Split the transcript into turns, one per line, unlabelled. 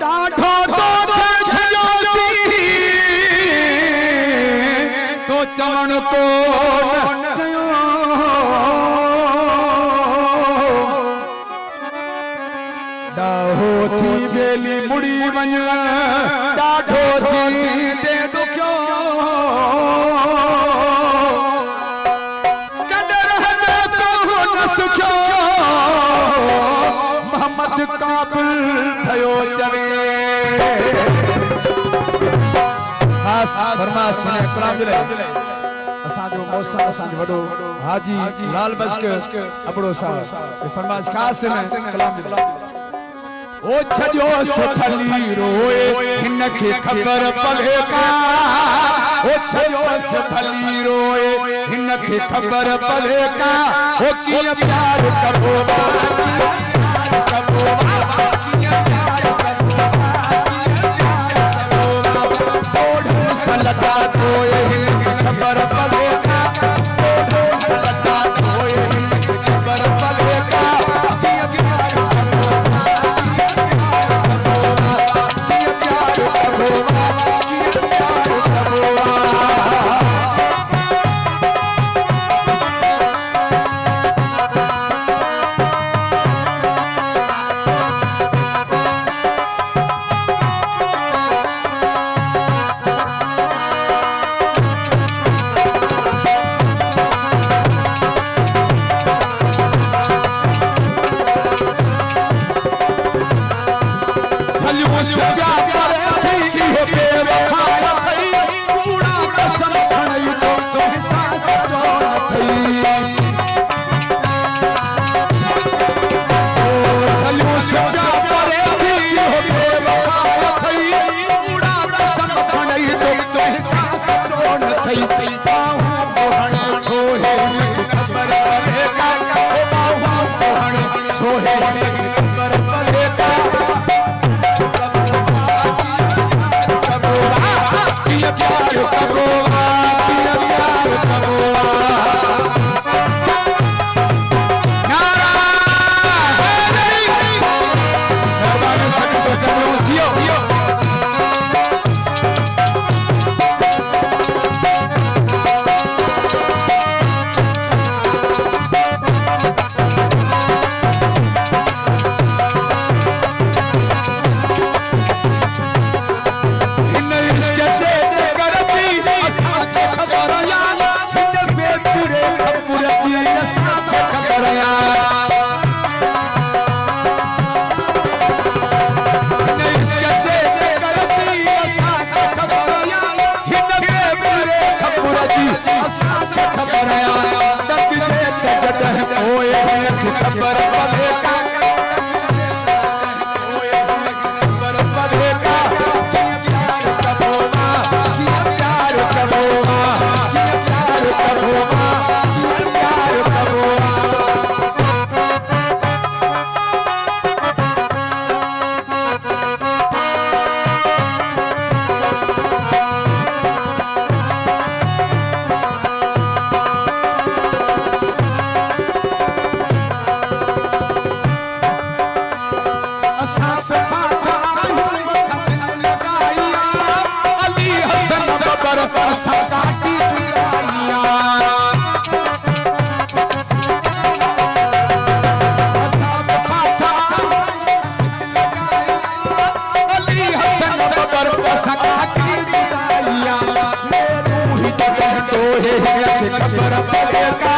डाढो तो छजोसी तो चवण को कयो डाहो थी बेली मुड़ी वञ डाढो थी दे दुखियो कदर हदर तो न सुखियो मोहम्मद काबिल भयो चवे खास फरमाइश ने कलाम दिले असा जो मौसा असा जो वडो हाजी लाल बस्क अबड़ो साहब फरमाइश खास ने कलाम दिले ओ छजो सुथली रोए इनके खबर पले का ओ छजो सुथली रोए इनके खबर पले का ओ किया प्यार करो सलता रोए इनके खबर पले का सलता रोए इनके खबर पले का किया प्यार खबर पले का